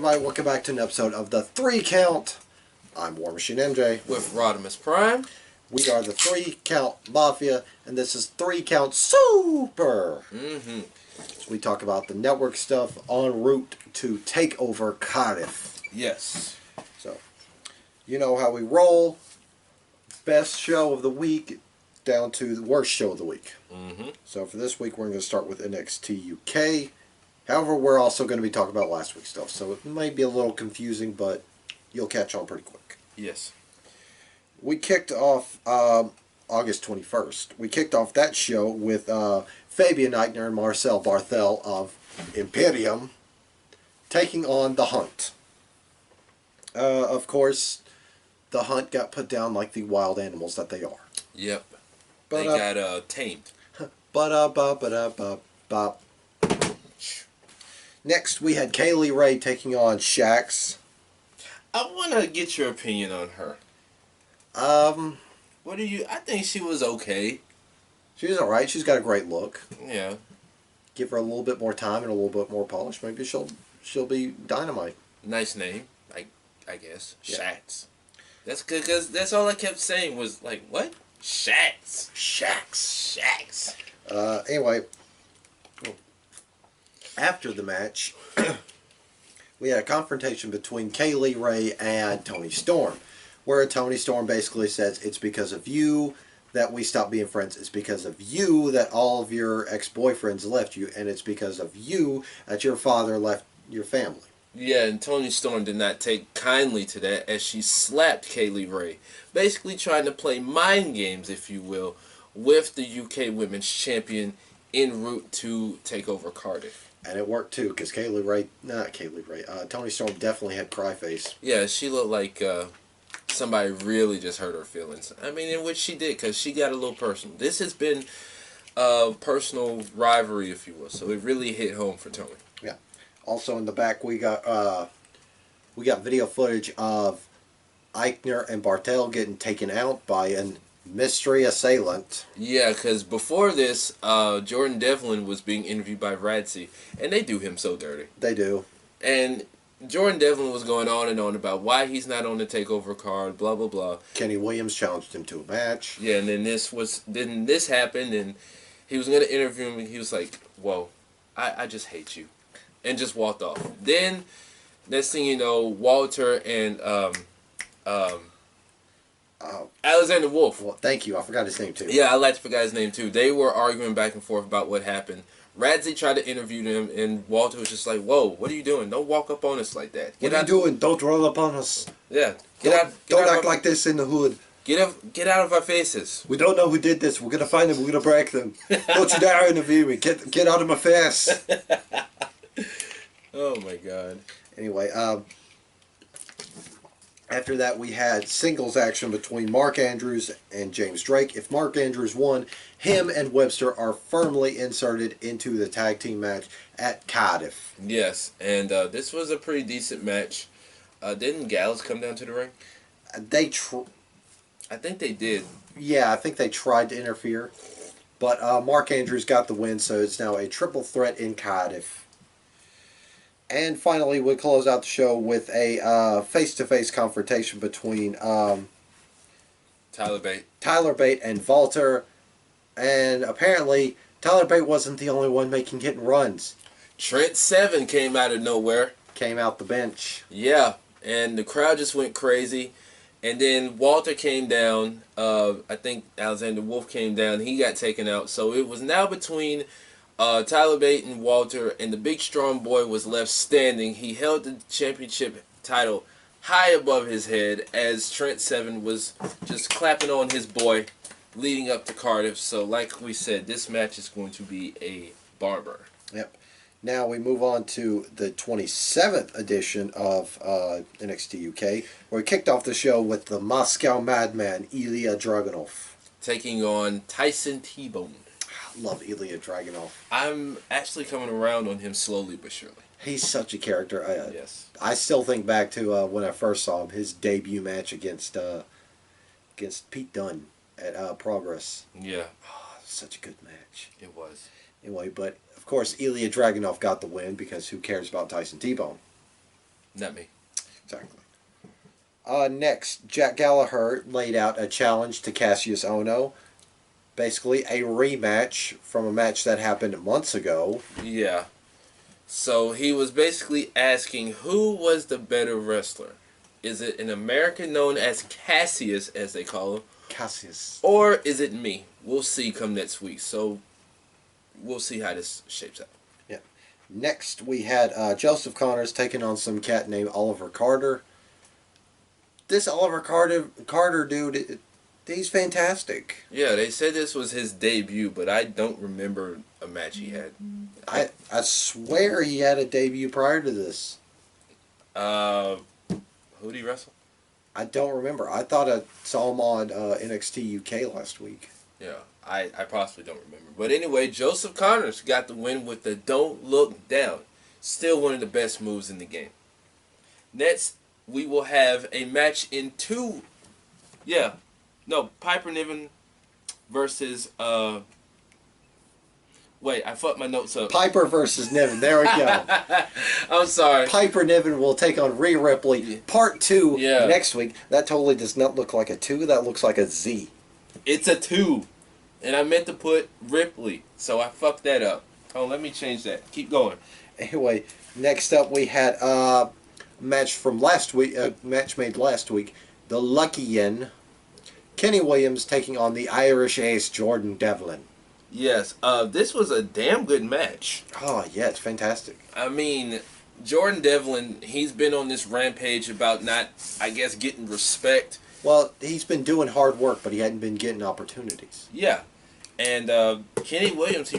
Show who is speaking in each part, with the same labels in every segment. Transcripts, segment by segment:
Speaker 1: everybody, welcome back to an episode of the 3 Count. I'm War Machine MJ.
Speaker 2: With Rodimus Prime.
Speaker 1: We are the 3 Count Mafia, and this is 3 Count Super. So we talk about the network stuff en route to take over Cardiff.
Speaker 2: Yes.
Speaker 1: So, you know how we roll. Best show of the week down to the worst show of the week. So for this week, we're going to start with NXT UK. However, we're also going to be talking about last week's stuff, so it might be a little confusing, but you'll catch on pretty quick.
Speaker 2: Yes.
Speaker 1: We kicked off August 21st. We kicked off that show with Fabian Eichner and Marcel Barthel of Imperium taking on The Hunt. Of course, The Hunt got put down like the wild animals that they are.
Speaker 2: Yep. They got tamed.
Speaker 1: Next, we had Kaylee Ray taking on Shax.
Speaker 2: I want to get your opinion on her. What do you... I think she was okay.
Speaker 1: She's alright. She's got a great look.
Speaker 2: Yeah.
Speaker 1: Give her a little bit more time and a little bit more polish. Maybe she'll be dynamite.
Speaker 2: Nice name, I guess.
Speaker 1: Yeah.
Speaker 2: Shax. That's good, because that's all I kept saying was, like, what? Shax.
Speaker 1: Shax. Anyway, after the match, we had a confrontation between Kaylee Ray and Toni Storm, where Toni Storm basically says, it's because of you that we stopped being friends. It's because of you that all of your ex-boyfriends left you, and it's because of you that your father left your family.
Speaker 2: Yeah, and Toni Storm did not take kindly to that as she slapped Kaylee Ray, basically trying to play mind games, if you will, with the UK Women's Champion en route to take over Cardiff. And
Speaker 1: it worked too, because Toni Storm definitely had cry face.
Speaker 2: Yeah, she looked like somebody really just hurt her feelings. I mean, in which she did, because she got a little personal. This has been a personal rivalry, if you will, so it really hit home for Toni.
Speaker 1: Yeah. Also in the back, we got video footage of Eichner and Barthel getting taken out by a mystery assailant.
Speaker 2: Yeah, because before this, Jordan Devlin was being interviewed by Radsey, and they do him so dirty.
Speaker 1: They do. And
Speaker 2: Jordan Devlin was going on and on about why he's not on the takeover card, blah blah blah.
Speaker 1: Kenny Williams challenged him to a match.
Speaker 2: Yeah, and then this happened, and he was going to interview him, and he was like, "Whoa, I just hate you," and just walked off. Then next thing you know, Walter and Alexander Wolf.
Speaker 1: Well, thank you. I forgot his name too.
Speaker 2: Yeah, I like to forget his name too. They were arguing back and forth about what happened. Radsey tried to interview them, and Walter was just like, "Whoa, what are you doing? Don't walk up on us like that.
Speaker 1: What are you doing? Don't roll up on us.
Speaker 2: Yeah,
Speaker 1: don't act like this in the hood.
Speaker 2: Get out of our faces.
Speaker 1: We don't know who did this. We're gonna find them. We're gonna break them. Don't you dare interview me. Get out of my face."
Speaker 2: Oh my God.
Speaker 1: Anyway, after that, we had singles action between Mark Andrews and James Drake. If Mark Andrews won, him and Webster are firmly inserted into the tag team match at Cardiff.
Speaker 2: Yes, and this was a pretty decent match. Didn't Gallows come down to the ring? I think they did.
Speaker 1: Yeah, I think they tried to interfere. But Mark Andrews got the win, so it's now a triple threat in Cardiff. And finally, we close out the show with a face-to-face confrontation between
Speaker 2: Tyler Bate
Speaker 1: and Walter. And apparently, Tyler Bate wasn't the only one making hit and runs.
Speaker 2: Trent Seven came out of nowhere.
Speaker 1: Came out the bench.
Speaker 2: Yeah, and the crowd just went crazy. And then Walter came down. I think Alexander Wolf came down. He got taken out. So it was now between Tyler Bate and Walter, and the big strong boy was left standing. He held the championship title high above his head as Trent Seven was just clapping on his boy leading up to Cardiff. So like we said, this match is going to be a barber.
Speaker 1: Yep. Now we move on to the 27th edition of NXT UK, where we kicked off the show with the Moscow Madman, Ilya Dragunov.
Speaker 2: Taking on Tyson T-Bone.
Speaker 1: Love Ilya Dragunov.
Speaker 2: I'm actually coming around on him slowly but surely.
Speaker 1: He's such a character.
Speaker 2: Yes.
Speaker 1: I still think back to when I first saw him, his debut match against Pete Dunne at Progress.
Speaker 2: Yeah.
Speaker 1: Oh, such a good match.
Speaker 2: It was.
Speaker 1: Anyway, but of course Ilya Dragunov got the win because who cares about Tyson T-Bone?
Speaker 2: Not me.
Speaker 1: Exactly. Next, Jack Gallagher laid out a challenge to Cassius Ohno. Basically, a rematch from a match that happened months ago.
Speaker 2: Yeah. So he was basically asking who was the better wrestler. Is it an American known as Cassius, as they call him,
Speaker 1: Cassius.
Speaker 2: or is it me? We'll see come next week. So we'll see how this shapes out.
Speaker 1: Yeah. Next, we had Joseph Connors taking on some cat named Oliver Carter. This Oliver Carter dude, he's fantastic.
Speaker 2: Yeah, they said this was his debut, but I don't remember a match he had.
Speaker 1: I swear he had a debut prior to this.
Speaker 2: Who did he wrestle?
Speaker 1: I don't remember. I thought I saw him on NXT UK last week.
Speaker 2: Yeah, I possibly don't remember. But anyway, Joseph Connors got the win with the Don't Look Down. Still one of the best moves in the game. Next, we will have a match in two. Yeah. No, Piper Niven versus wait, I fucked my notes up.
Speaker 1: Piper versus Niven. There we go.
Speaker 2: I'm sorry.
Speaker 1: Piper Niven will take on Rhea Ripley. Part 2
Speaker 2: Yeah.
Speaker 1: next week. That totally does not look like a 2. That looks like a Z.
Speaker 2: It's a 2. And I meant to put Ripley, so I fucked that up. Oh, let me change that. Keep going.
Speaker 1: Anyway, next up we had a match from last week. Match made last week. The Lucky Yen. Kenny Williams taking on the Irish Ace Jordan Devlin.
Speaker 2: Yes, this was a damn good match.
Speaker 1: Oh yeah, it's fantastic.
Speaker 2: I mean, Jordan Devlin, he's been on this rampage about not, I guess, getting respect.
Speaker 1: Well, he's been doing hard work, but he hadn't been getting opportunities.
Speaker 2: Yeah. And Kenny Williams,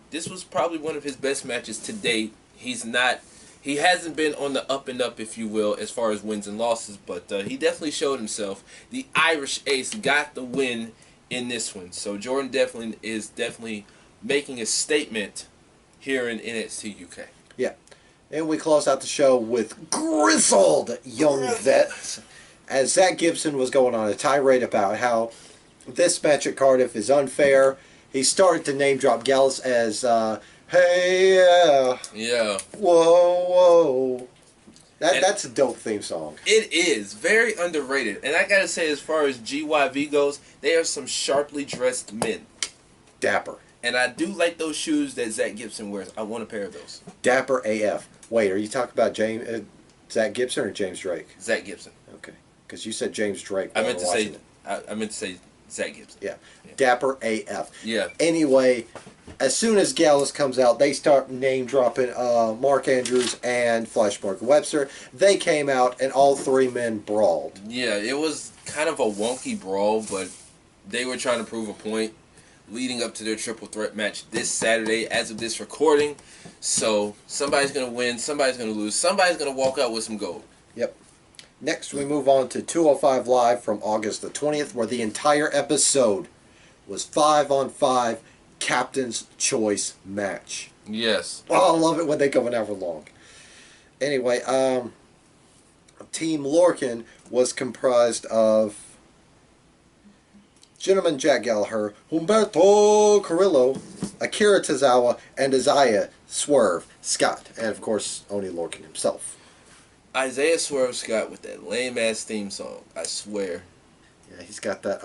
Speaker 2: this was probably one of his best matches to date. He hasn't been on the up and up, if you will, as far as wins and losses, but he definitely showed himself. The Irish Ace got the win in this one. So Jordan Devlin is definitely making a statement here in NXT UK.
Speaker 1: Yeah. And we close out the show with grizzled young vets. As Zach Gibson was going on a tirade about how this match at Cardiff is unfair, he started to name drop Gallus as, hey,
Speaker 2: Yeah.
Speaker 1: whoa. That's a dope theme song.
Speaker 2: It is very underrated. And I gotta say, as far as GYV goes, they are some sharply dressed men.
Speaker 1: Dapper.
Speaker 2: And I do like those shoes that Zach Gibson wears. I want a pair of those.
Speaker 1: Dapper AF. Wait, are you talking about Zach Gibson or James Drake?
Speaker 2: Zach Gibson.
Speaker 1: Okay. Because you said James Drake.
Speaker 2: I meant to say Zach Gibson.
Speaker 1: Yeah. Dapper AF.
Speaker 2: Yeah.
Speaker 1: Anyway, as soon as Gallus comes out, they start name dropping Mark Andrews and Flash Morgan Webster. They came out and all three men brawled.
Speaker 2: Yeah, it was kind of a wonky brawl, but they were trying to prove a point leading up to their triple threat match this Saturday as of this recording. So somebody's going to win, somebody's going to lose, somebody's going to walk out with some gold.
Speaker 1: Yep. Next, we move on to 205 Live from August the 20th, where the entire episode was 5-on-5 Captain's Choice match.
Speaker 2: Yes.
Speaker 1: Oh, I love it when they go an hour long. Anyway, Team Lorcan was comprised of Gentleman Jack Gallagher, Humberto Carrillo, Akira Tozawa, and Isaiah Swerve Scott, and of course, Oni Lorcan himself.
Speaker 2: Isaiah Swerve Scott with that lame-ass theme song, I swear.
Speaker 1: Yeah, he's got that,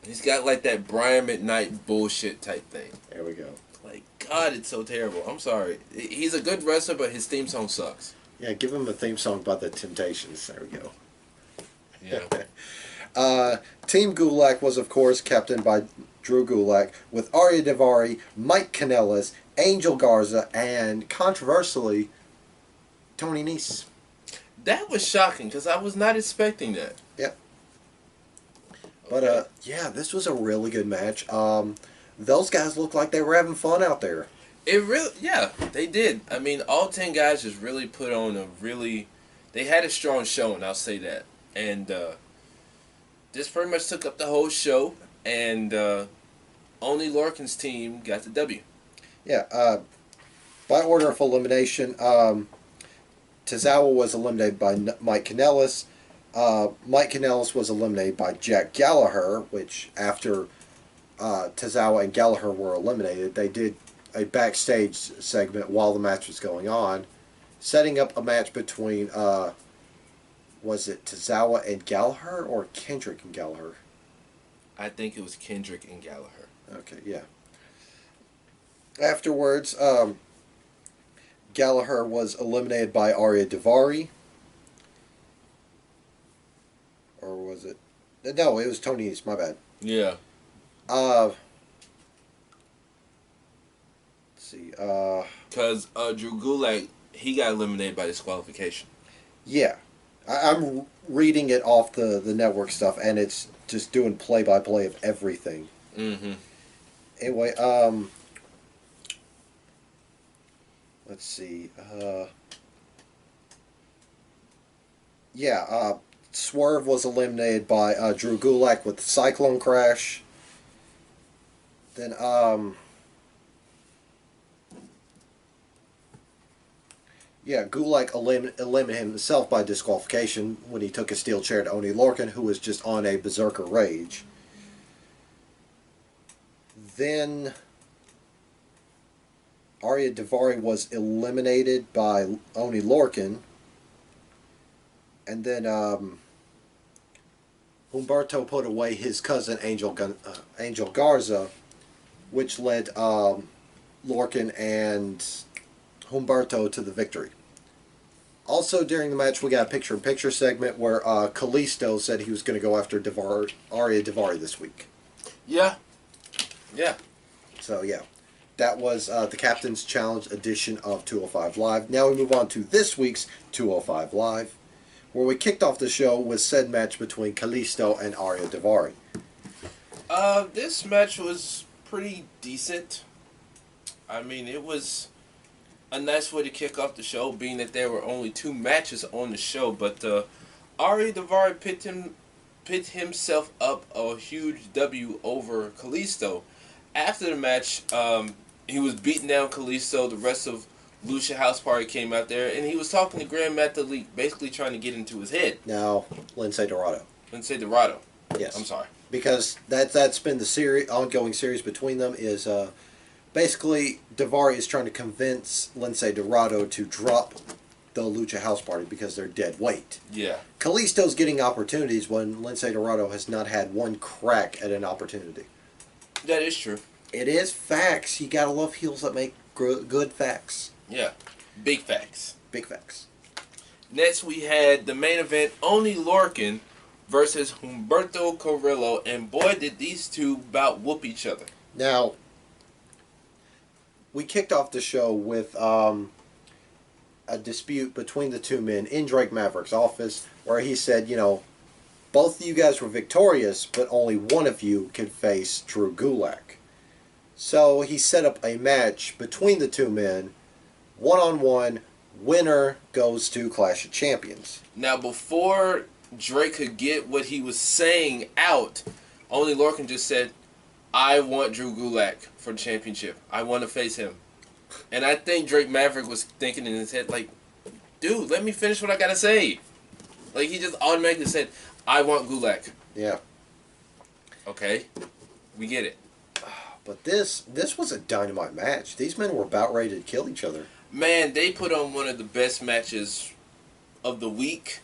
Speaker 2: He's got like that Brian McKnight bullshit type thing.
Speaker 1: there we go.
Speaker 2: Like, God, it's so terrible. I'm sorry. He's a good wrestler, but his theme song sucks.
Speaker 1: Yeah, give him a theme song by the Temptations. There we go.
Speaker 2: Yeah.
Speaker 1: Team Gulak was, of course, captained by Drew Gulak, with Arya Daivari, Mike Kanellis, Angel Garza, and, controversially, Tony Nese.
Speaker 2: That was shocking, because I was not expecting that.
Speaker 1: Yep. But, yeah, this was a really good match. Those guys looked like they were having fun out there.
Speaker 2: Yeah, they did. I mean, all 10 guys just really put on they had a strong showing, I'll say that. And, this pretty much took up the whole show, and, only Lorcan's team got the W.
Speaker 1: Yeah, by order of elimination, Tozawa was eliminated by Mike Kanellis. Mike Kanellis was eliminated by Jack Gallagher, which after Tozawa and Gallagher were eliminated, they did a backstage segment while the match was going on, setting up a match between, was it Tozawa and Gallagher or Kendrick and Gallagher?
Speaker 2: I think it was Kendrick and Gallagher.
Speaker 1: Okay, yeah. Afterwards, Gallagher was eliminated by Arya Daivari. Or was it? No, it was Tony Nese, my bad.
Speaker 2: Yeah.
Speaker 1: Let's see.
Speaker 2: Because Drew Gulak, he got eliminated by disqualification.
Speaker 1: Yeah. I'm reading it off the network stuff, and it's just doing play-by-play of everything.
Speaker 2: Mm-hmm.
Speaker 1: Anyway, let's see. Swerve was eliminated by Drew Gulak with the Cyclone Crash. Then, Gulak eliminated himself by disqualification when he took a steel chair to Oney Lorcan, who was just on a berserker rage. Then Arya Daivari was eliminated by Oney Lorcan. And then Humberto put away his cousin Angel Garza, which led Lorcan and Humberto to the victory. Also during the match, we got a picture-in-picture segment where Kalisto said he was going to go after Arya Daivari this week.
Speaker 2: Yeah. Yeah.
Speaker 1: So, yeah. That was the Captain's Challenge edition of 205 Live. Now we move on to this week's 205 Live, where we kicked off the show with said match between Kalisto and Arya Daivari.
Speaker 2: This match was pretty decent. I mean, it was a nice way to kick off the show, being that there were only 2 matches on the show. But Arya Daivari picked himself up a huge W over Kalisto. After the match, he was beating down Kalisto. The rest of Lucha House Party came out there, and he was talking to Grand Metalik, basically trying to get into his head.
Speaker 1: Now, Lince Dorado.
Speaker 2: Lince Dorado.
Speaker 1: Yes.
Speaker 2: I'm sorry.
Speaker 1: Because that's been the ongoing series between them is basically Daivari is trying to convince Lince Dorado to drop the Lucha House Party because they're dead weight.
Speaker 2: Yeah.
Speaker 1: Kalisto's getting opportunities when Lince Dorado has not had one crack at an opportunity.
Speaker 2: That is true.
Speaker 1: It is facts. You gotta love heels that make good facts.
Speaker 2: Yeah. Big facts.
Speaker 1: Big facts.
Speaker 2: Next, we had the main event, Oney Lorcan versus Humberto Carrillo, and boy, did these two about whoop each other.
Speaker 1: Now, we kicked off the show with a dispute between the two men in Drake Maverick's office, where he said, both of you guys were victorious, but only one of you could face Drew Gulak. So he set up a match between the two men, one-on-one. Winner goes to Clash of Champions.
Speaker 2: Now, before Drake could get what he was saying out, Oney Lorcan just said, I want Drew Gulak for the championship. I want to face him. And I think Drake Maverick was thinking in his head, like, dude, let me finish what I got to say. Like, he just automatically said, I want Gulak.
Speaker 1: Yeah.
Speaker 2: Okay. We get it.
Speaker 1: But this was a dynamite match. These men were about ready to kill each other.
Speaker 2: Man, they put on one of the best matches of the week.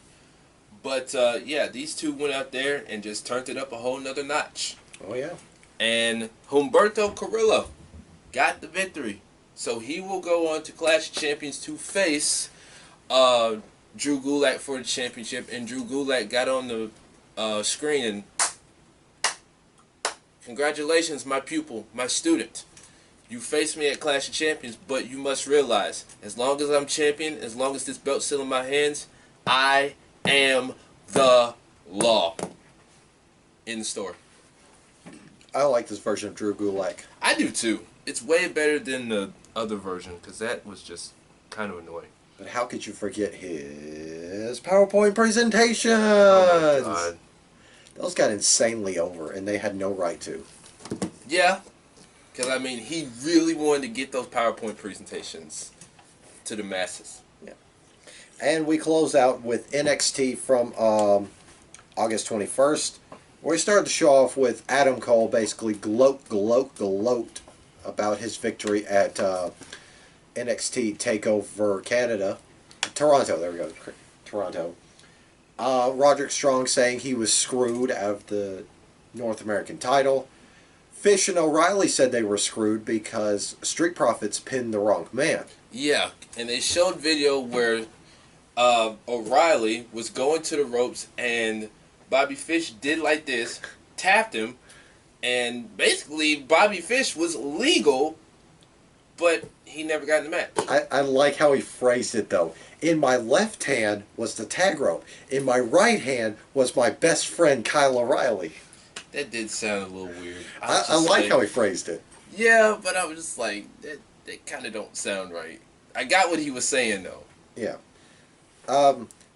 Speaker 2: But, these two went out there and just turned it up a whole nother notch.
Speaker 1: Oh, yeah.
Speaker 2: And Humberto Carrillo got the victory. So he will go on to Clash of Champions to face Drew Gulak for the championship. And Drew Gulak got on the screen and, congratulations, my pupil, my student. You faced me at Clash of Champions, but you must realize, as long as I'm champion, as long as this belt's still in my hands, I am the law. In the story.
Speaker 1: I like this version of Drew Gulak.
Speaker 2: I do too. It's way better than the other version, because that was just kind of annoying.
Speaker 1: But how could you forget his PowerPoint presentations?
Speaker 2: Oh my God.
Speaker 1: Those got insanely over, and they had no right to.
Speaker 2: Yeah. Because, I mean, he really wanted to get those PowerPoint presentations to the masses.
Speaker 1: Yeah. And we close out with NXT from August 21st, where we started the show off with Adam Cole basically gloat about his victory at NXT TakeOver Canada. Toronto. There we go. Toronto. Roderick Strong saying he was screwed out of the North American title. Fish and O'Reilly said they were screwed because Street Profits pinned the wrong man.
Speaker 2: Yeah, and they showed video where O'Reilly was going to the ropes and Bobby Fish did like this, tapped him, and basically Bobby Fish was legal, but he never got in the match.
Speaker 1: I like how he phrased it though. In my left hand was the tag rope. In my right hand was my best friend Kyle O'Reilly.
Speaker 2: That did sound a little weird.
Speaker 1: I like how he phrased it.
Speaker 2: Yeah, but I was just like, that kind of don't sound right. I got what he was saying though.
Speaker 1: Yeah.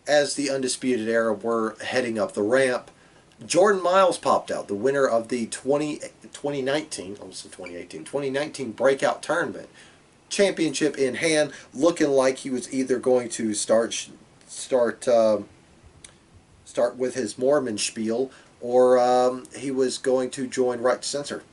Speaker 1: As the Undisputed Era were heading up the ramp, Jordan Miles popped out, the winner of the 2019, almost 2019 Breakout Tournament. Championship in hand, looking like he was either going to start with his Mormon spiel, or he was going to join Right to Censor.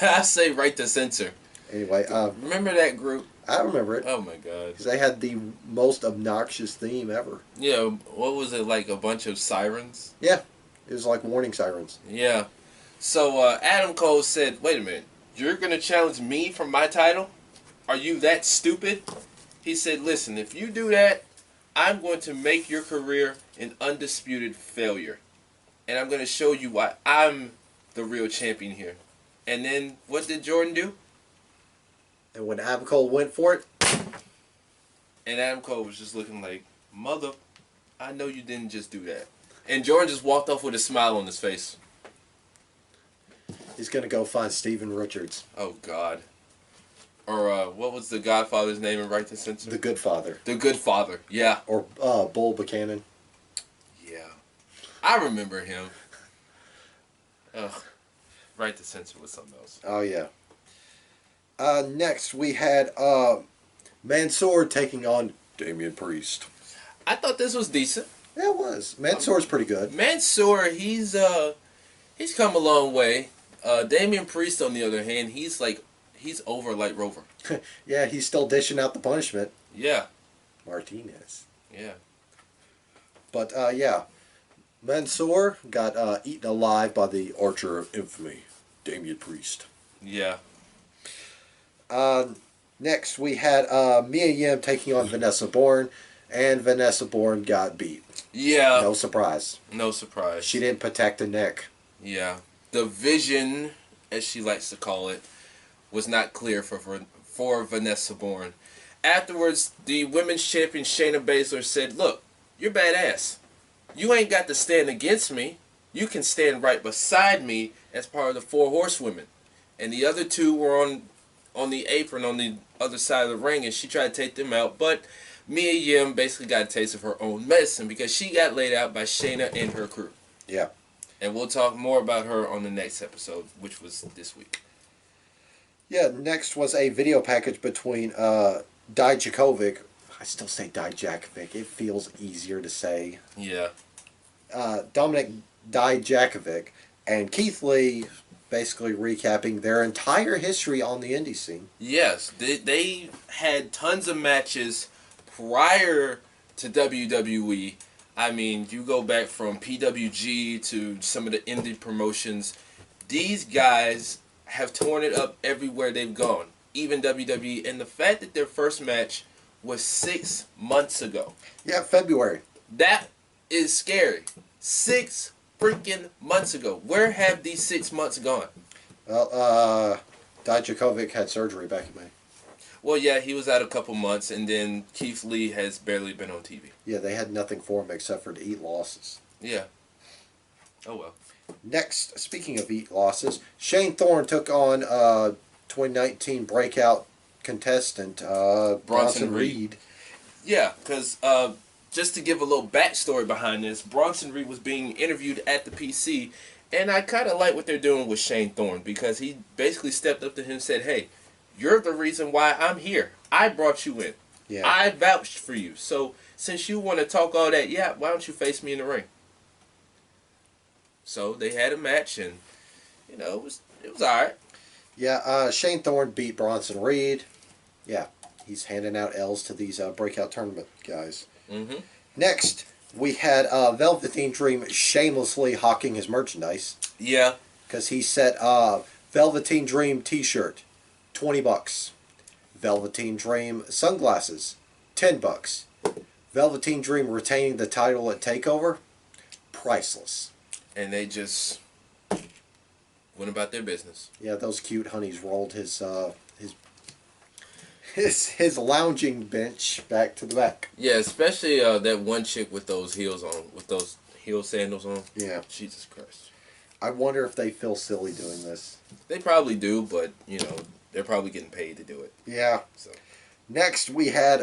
Speaker 2: I say Right to Censor.
Speaker 1: Anyway,
Speaker 2: remember that group?
Speaker 1: I remember it.
Speaker 2: Oh my god!
Speaker 1: Because they had the most obnoxious theme ever.
Speaker 2: Yeah, what was it, like a bunch of sirens?
Speaker 1: Yeah, it was like warning sirens.
Speaker 2: Yeah. So Adam Cole said, "Wait a minute, you're gonna challenge me for my title? Are you that stupid?" He said, "Listen, if you do that, I'm going to make your career an undisputed failure, and I'm going to show you why I'm the real champion here." And then what did Jordan do?
Speaker 1: And when Adam Cole went for it,
Speaker 2: and Adam Cole was just looking like, "Mother, I know you didn't just do that." And Jordan just walked off with a smile on his face.
Speaker 1: he's going to go find Steven Richards.
Speaker 2: Oh, God. Or what was the Godfather's name in Right to Censor?
Speaker 1: The Good Father.
Speaker 2: The Good Father, yeah.
Speaker 1: Or Bull Buchanan.
Speaker 2: Yeah. I remember him. Ugh. Right to Censor was something else.
Speaker 1: Oh, yeah. Next, we had Mansoor taking on Damian Priest.
Speaker 2: I thought this was decent.
Speaker 1: Yeah, it was. Mansoor's pretty good.
Speaker 2: Mansoor, he's come a long way. Damian Priest, on the other hand, he's over like Rover.
Speaker 1: Yeah, he's still dishing out the punishment.
Speaker 2: Yeah.
Speaker 1: Martinez.
Speaker 2: Yeah.
Speaker 1: But, yeah. Mansoor got eaten alive by the Archer of Infamy, Damian Priest.
Speaker 2: Yeah.
Speaker 1: Next, we had Mia Yim taking on Vanessa Bourne, and Vanessa Bourne got beat.
Speaker 2: Yeah.
Speaker 1: No surprise.
Speaker 2: No surprise.
Speaker 1: She didn't protect the neck.
Speaker 2: Yeah. The vision, as she likes to call it, was not clear for Vanessa Bourne. Afterwards, the women's champion Shayna Baszler said, "Look, you're badass. You ain't got to stand against me. You can stand right beside me as part of the 4 horsewomen." And the other two were on the apron on the other side of the ring, and she tried to take them out. But Mia Yim basically got a taste of her own medicine because she got laid out by Shayna and her crew.
Speaker 1: Yeah.
Speaker 2: And we'll talk more about her on the next episode, which was this week.
Speaker 1: Yeah, next was a video package between Dijakovic. I still say Dijakovic. It feels easier to say.
Speaker 2: Yeah.
Speaker 1: Dominic Dijakovic and Keith Lee, basically recapping their entire history on the indie scene.
Speaker 2: Yes, they had tons of matches prior to WWE. I mean, you go back from PWG to some of the indie promotions. These guys have torn it up everywhere they've gone, even WWE. And the fact that their first match was 6 months ago.
Speaker 1: Yeah, February.
Speaker 2: That is scary. 6 freaking months ago. Where have these 6 months gone?
Speaker 1: Well, Dijakovic had surgery back in May.
Speaker 2: Well, yeah, he was out a couple months, and then Keith Lee has barely been on TV.
Speaker 1: Yeah, they had nothing for him except for to eat losses.
Speaker 2: Yeah. Oh, well.
Speaker 1: Next, speaking of eat losses, Shane Thorne took on 2019 breakout contestant Bronson Reed.
Speaker 2: Yeah, because just to give a little backstory behind this, Bronson Reed was being interviewed at the PC, and I kind of like what they're doing with Shane Thorne because he basically stepped up to him and said, "Hey, you're the reason why I'm here. I brought you in.
Speaker 1: Yeah.
Speaker 2: I vouched for you. So since you want to talk all that, yeah, why don't you face me in the ring?" So they had a match, and you know it was all right.
Speaker 1: Yeah, Shane Thorne beat Bronson Reed. Yeah, He's handing out L's to these breakout tournament guys.
Speaker 2: Mm-hmm.
Speaker 1: Next, we had Velveteen Dream shamelessly hawking his merchandise.
Speaker 2: Yeah.
Speaker 1: Because he said Velveteen Dream t-shirt, $20. Velveteen Dream sunglasses, $10. Velveteen Dream retaining the title at TakeOver, priceless.
Speaker 2: And they just went about their business.
Speaker 1: Yeah, those cute honeys rolled his lounging bench back to the back.
Speaker 2: Yeah, especially that one chick with those heels on, with those heel sandals on.
Speaker 1: Yeah.
Speaker 2: Jesus Christ.
Speaker 1: I wonder if they feel silly doing this.
Speaker 2: They probably do, but, you know, they're probably getting paid to do it.
Speaker 1: Yeah.
Speaker 2: So.
Speaker 1: Next, we had,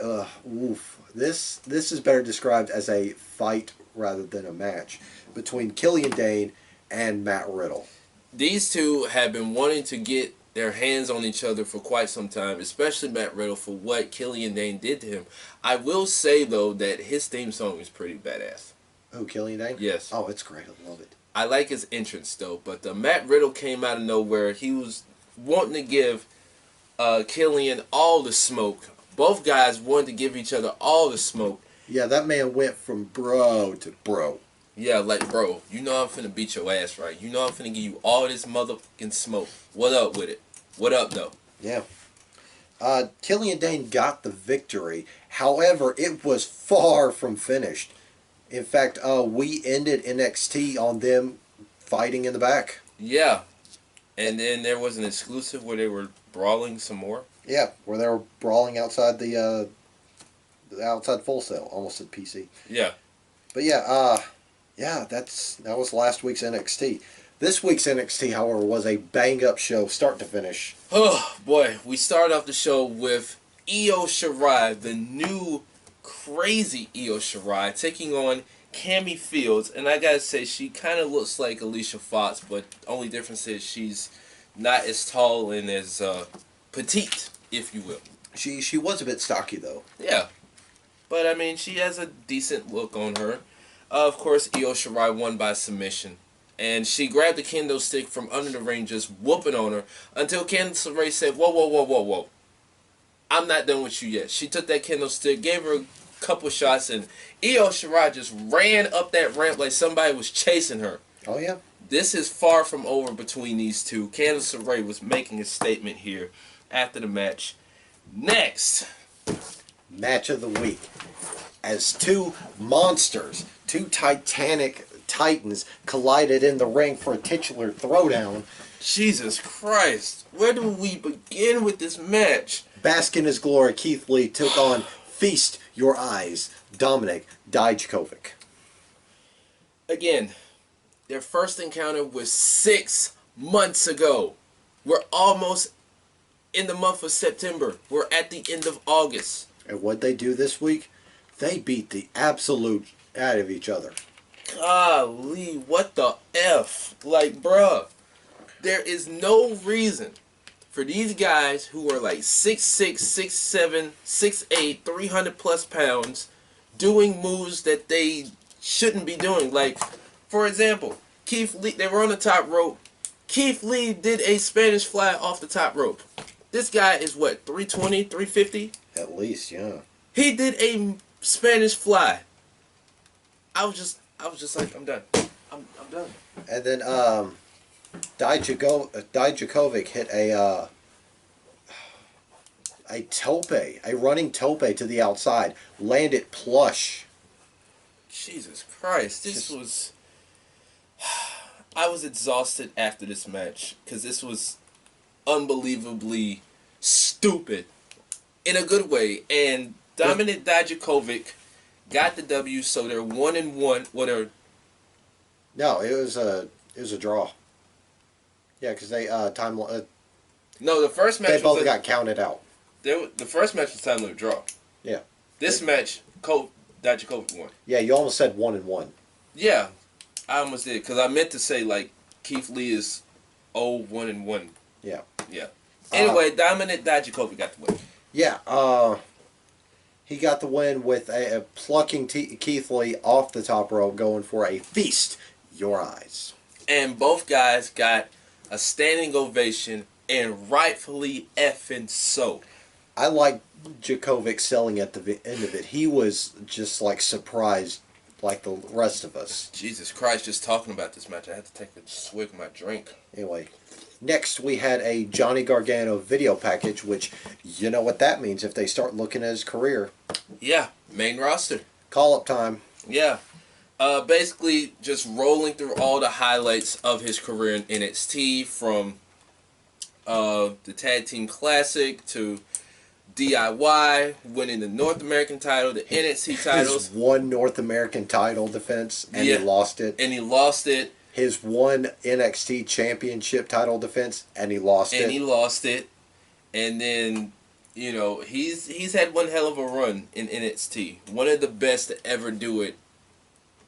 Speaker 1: this is better described as a fight rather than a match between Killian Dane and Matt Riddle.
Speaker 2: These two have been wanting to get their hands on each other for quite some time, especially Matt Riddle for what Killian Dane did to him. I will say, though, that his theme song is pretty badass.
Speaker 1: Oh, Killian Dane?
Speaker 2: Yes.
Speaker 1: Oh, it's great. I love it.
Speaker 2: I like his entrance, though, but Matt Riddle came out of nowhere. He was wanting to give Killian all the smoke. Both guys wanted to give each other all the smoke.
Speaker 1: Yeah, that man went from bro to bro.
Speaker 2: Yeah, like, bro, you know I'm finna beat your ass, right? You know I'm finna give you all this motherfucking smoke. What up with it? What up, though?
Speaker 1: Yeah. Killian Dane got the victory. However, it was far from finished. In fact, we ended NXT on them fighting in the back.
Speaker 2: Yeah. And then there was an exclusive where they were brawling some more.
Speaker 1: Yeah, where they were brawling outside the outside Full Sail, almost at PC.
Speaker 2: Yeah.
Speaker 1: But yeah, that was last week's NXT. This week's NXT, however, was a bang-up show, start to finish.
Speaker 2: Oh, boy. We started off the show with Io Shirai, the new crazy Io Shirai, taking on Cammy Fields. And I gotta say, she kind of looks like Alicia Fox, but the only difference is she's not as tall and as petite, if you will.
Speaker 1: She was a bit stocky, though.
Speaker 2: Yeah. But, I mean, she has a decent look on her. Of course, Io Shirai won by submission. And she grabbed the kendo stick from under the ring, just whooping on her, until Candice LeRae said, whoa, whoa, whoa, whoa, whoa. I'm not done with you yet. She took that kendo stick, gave her a couple shots, and Io Shirai just ran up that ramp like somebody was chasing her.
Speaker 1: Oh, yeah?
Speaker 2: This is far from over between these two. Candice LeRae was making a statement here after the match. Next.
Speaker 1: Match of the week. As two monsters, two titanic titans collided in the ring for a titular throwdown.
Speaker 2: Jesus Christ. Where do we begin with this match?
Speaker 1: Bask in his glory, Keith Lee took on Feast Your Eyes, Dominic Dijakovic.
Speaker 2: Again, their first encounter was 6 months ago. We're almost in the month of September. We're at the end of August.
Speaker 1: And what they do this week? They beat the absolute out of each other.
Speaker 2: Golly, what the F? Like, bruh, there is no reason for these guys who are like 6'6", 6'7", 6'8", 300 plus pounds doing moves that they shouldn't be doing. Like, for example, Keith Lee, they were on the top rope. Keith Lee did a Spanish fly off the top rope. This guy is what, 320, 350?
Speaker 1: At least, yeah.
Speaker 2: He did a Spanish fly. I was just like, I'm done. I'm done.
Speaker 1: And then Dijakovic hit a tope, a running tope to the outside, landed plush.
Speaker 2: Jesus Christ, this was... I was exhausted after this match because this was unbelievably stupid in a good way. And Dominic Dijakovic got the W, so they're 1-1. Well,
Speaker 1: No, it was a draw. Yeah, because they
Speaker 2: no, the first match
Speaker 1: they both got counted out.
Speaker 2: The first match was time limit draw.
Speaker 1: Yeah.
Speaker 2: This match, Dijakovic won.
Speaker 1: Yeah, you almost said 1-1.
Speaker 2: Yeah, I almost did because I meant to say like Keith Lee is 1-1.
Speaker 1: Yeah.
Speaker 2: Yeah. Anyway, Dominic Dijakovic got the win.
Speaker 1: Yeah. He got the win with a plucking Keith Lee off the top rope, going for a feast your eyes.
Speaker 2: And both guys got a standing ovation, and rightfully effing so.
Speaker 1: I like Djokovic selling at the end of it. He was just like surprised, like the rest of us.
Speaker 2: Jesus Christ! Just talking about this match, I had to take a swig of my drink.
Speaker 1: Anyway, next we had a Johnny Gargano video package, which you know what that means if they start looking at his career.
Speaker 2: Yeah, main roster.
Speaker 1: Call up time.
Speaker 2: Yeah. Basically, just rolling through all the highlights of his career in NXT, from the Tag Team Classic to DIY, winning the North American title, the NXT titles.
Speaker 1: His one North American title defense, and
Speaker 2: Yeah.
Speaker 1: he lost it.
Speaker 2: And he lost it.
Speaker 1: His one NXT championship title defense, and he lost it.
Speaker 2: And he lost it. And then, you know, he's had one hell of a run in NXT. One of the best to ever do it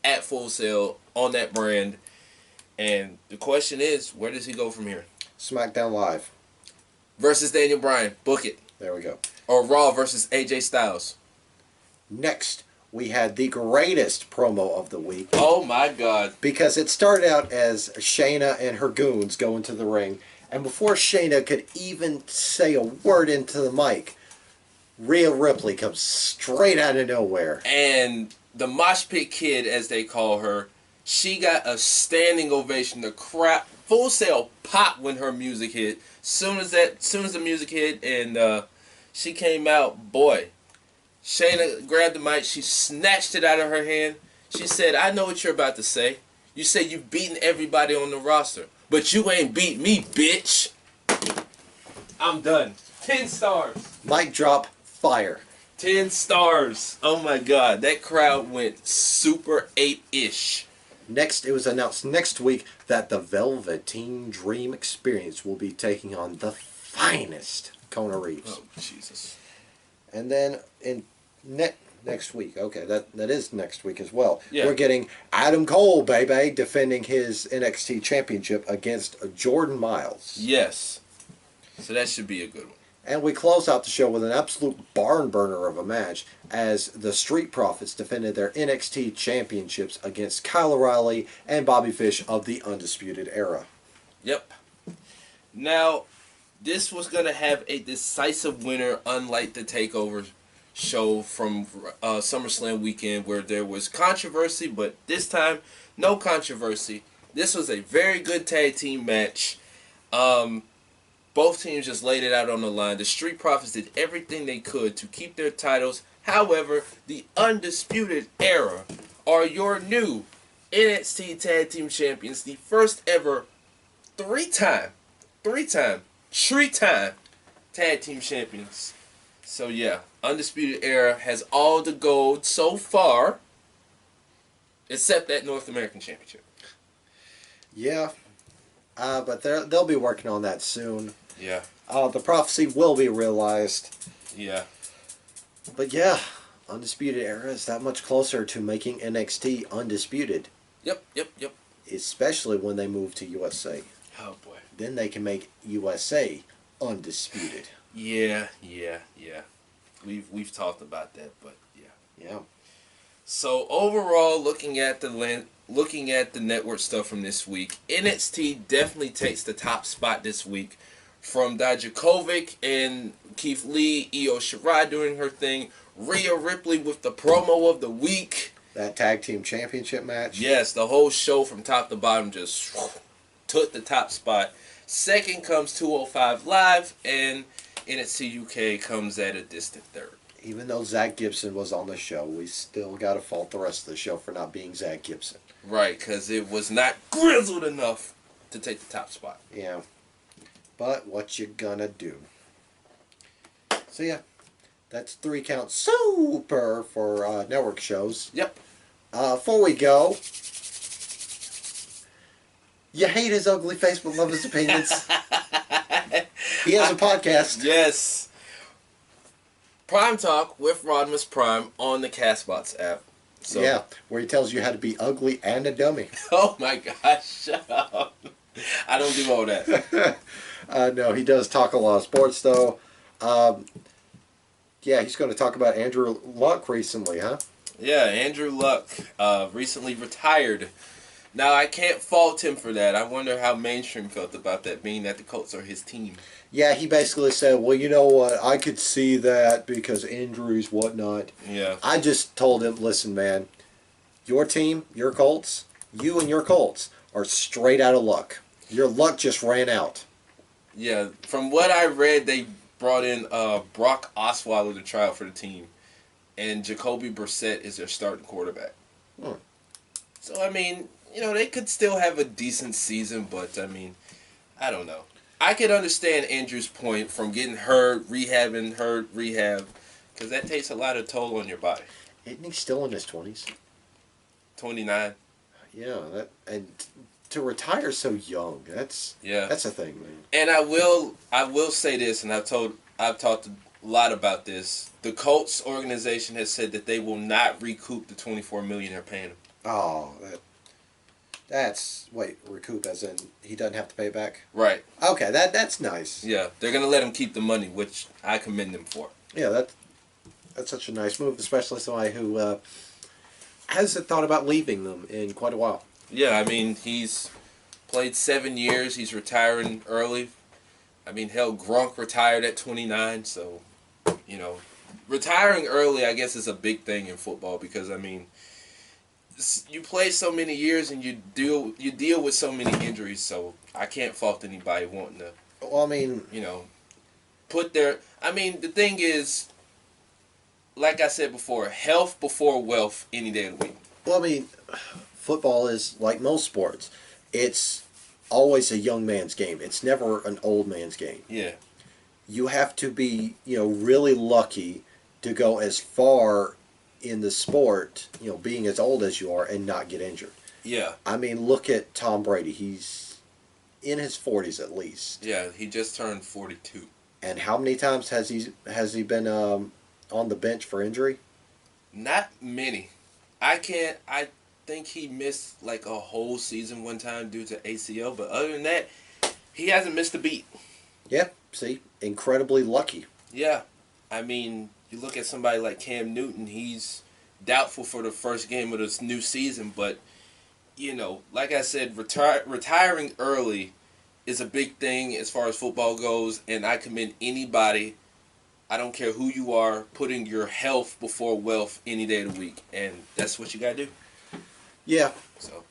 Speaker 2: at Full Sail on that brand. And the question is, where does he go from here?
Speaker 1: SmackDown Live.
Speaker 2: Versus Daniel Bryan. Book it.
Speaker 1: There we go.
Speaker 2: Or Raw versus AJ Styles.
Speaker 1: Next, we had the greatest promo of the week.
Speaker 2: Oh my God.
Speaker 1: Because it started out as Shayna and her goons go into the ring. And before Shayna could even say a word into the mic, Rhea Ripley comes straight out of nowhere.
Speaker 2: And the Mosh Pit Kid, as they call her, she got a standing ovation. The crowd, Full Sail popped when her music hit. Soon as the music hit and she came out, boy, Shayna grabbed the mic. She snatched it out of her hand. She said, "I know what you're about to say. You say you've beaten everybody on the roster, but you ain't beat me, bitch." I'm done. 10 stars.
Speaker 1: Mic drop, fire.
Speaker 2: 10 stars. Oh my God. That crowd went super ape-ish.
Speaker 1: Next, it was announced next week that the Velveteen Dream Experience will be taking on the finest Kona Reeves.
Speaker 2: Oh, Jesus.
Speaker 1: And then in next week, okay, that is next week as well.
Speaker 2: Yeah.
Speaker 1: We're getting Adam Cole, baby, defending his NXT championship against Jordan Miles.
Speaker 2: Yes. So that should be a good one.
Speaker 1: And we close out the show with an absolute barn burner of a match as the Street Profits defended their NXT championships against Kyle O'Reilly and Bobby Fish of the Undisputed Era.
Speaker 2: Yep. Now, this was going to have a decisive winner, unlike the TakeOver show from SummerSlam weekend where there was controversy, but this time, no controversy. This was a very good tag team match. Both teams just laid it out on the line. The Street Profits did everything they could to keep their titles. However, the Undisputed Era are your new NXT Tag Team Champions. The first ever three-time Tag Team Champions. So yeah, Undisputed Era has all the gold so far, except that North American Championship.
Speaker 1: Yeah, but they'll be working on that soon.
Speaker 2: Yeah.
Speaker 1: The prophecy will be realized.
Speaker 2: Yeah.
Speaker 1: But yeah, Undisputed Era is that much closer to making NXT undisputed.
Speaker 2: Yep.
Speaker 1: Especially when they move to USA.
Speaker 2: Oh boy.
Speaker 1: Then they can make USA undisputed.
Speaker 2: Yeah. We've talked about that, but yeah.
Speaker 1: Yeah.
Speaker 2: So overall, looking at the network stuff from this week, NXT definitely takes the top spot this week. From Dijakovic and Keith Lee, Io Shirai doing her thing, Rhea Ripley with the promo of the week.
Speaker 1: That tag team championship match.
Speaker 2: Yes, the whole show from top to bottom just took the top spot. Second comes 205 Live, and NXT UK comes at a distant third.
Speaker 1: Even though Zach Gibson was on the show, we still got to fault the rest of the show for not being Zach Gibson.
Speaker 2: Right, because it was not grizzled enough to take the top spot.
Speaker 1: Yeah. But what you gonna do? So yeah, that's 3 count super for network shows.
Speaker 2: Yep.
Speaker 1: Before we go, you hate his ugly face but love his opinions. He has a podcast.
Speaker 2: Yes. Prime Talk with Rodimus Prime on the Castbox app. So.
Speaker 1: Yeah, where he tells you how to be ugly and a dummy.
Speaker 2: Oh my gosh, shut up. I don't do all that.
Speaker 1: No, he does talk a lot of sports, though. Yeah, he's going to talk about Andrew Luck recently, huh?
Speaker 2: Yeah, Andrew Luck recently retired Now, I can't fault him for that. I wonder how mainstream felt about that, being that the Colts are his team.
Speaker 1: Yeah, he basically said, well, you know what? I could see that because injuries, whatnot.
Speaker 2: Yeah.
Speaker 1: I just told him, listen, man, your team, your Colts, you and your Colts are straight out of luck. Your luck just ran out.
Speaker 2: Yeah, from what I read, they brought in Brock Osweiler to try out for the team, and Jacoby Brissett is their starting quarterback.
Speaker 1: Hmm.
Speaker 2: So, I mean, they could still have a decent season, but, I mean, I don't know. I could understand Andrew's point from getting hurt, rehab, because that takes a lot of toll on your body.
Speaker 1: Isn't he still in his 20s?
Speaker 2: 29.
Speaker 1: Yeah, and to retire so young, that's a thing, man.
Speaker 2: And I will say this, and I've talked a lot about this. The Colts organization has said that they will not recoup the $24 million they're paying him.
Speaker 1: Oh, recoup as in he doesn't have to pay it back?
Speaker 2: Right.
Speaker 1: Okay, that's nice.
Speaker 2: Yeah, they're gonna let him keep the money, which I commend them for.
Speaker 1: Yeah, that's such a nice move, especially somebody who hasn't thought about leaving them in quite a while.
Speaker 2: Yeah, I mean, he's played 7 years. He's retiring early. I mean, hell, Gronk retired at 29, so, retiring early, I guess, is a big thing in football because, I mean, you play so many years and you deal with so many injuries, so I can't fault anybody wanting to,
Speaker 1: Well, I mean,
Speaker 2: the thing is, like I said before, health before wealth any day of the week.
Speaker 1: well, I mean, football is like most sports. It's always a young man's game. It's never an old man's game.
Speaker 2: Yeah.
Speaker 1: You have to be, really lucky to go as far in the sport, being as old as you are and not get injured.
Speaker 2: Yeah.
Speaker 1: I mean, look at Tom Brady. He's in his 40s at least.
Speaker 2: Yeah, he just turned 42.
Speaker 1: And how many times has he been on the bench for injury?
Speaker 2: Not many. I think he missed like a whole season one time due to ACL, but other than that, he hasn't missed a beat.
Speaker 1: Yeah, see, incredibly lucky.
Speaker 2: Yeah. I mean, you look at somebody like Cam Newton, he's doubtful for the first game of this new season, but, like I said, retiring early is a big thing as far as football goes, and I commend anybody, I don't care who you are, putting your health before wealth any day of the week, and that's what you got to do.
Speaker 1: Yeah.
Speaker 2: So,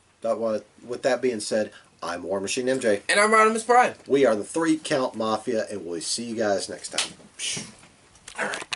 Speaker 1: with that being said, I'm War Machine MJ.
Speaker 2: And I'm Rodimus Prime.
Speaker 1: We are the 3 Count Mafia, and we'll see you guys next time. All right.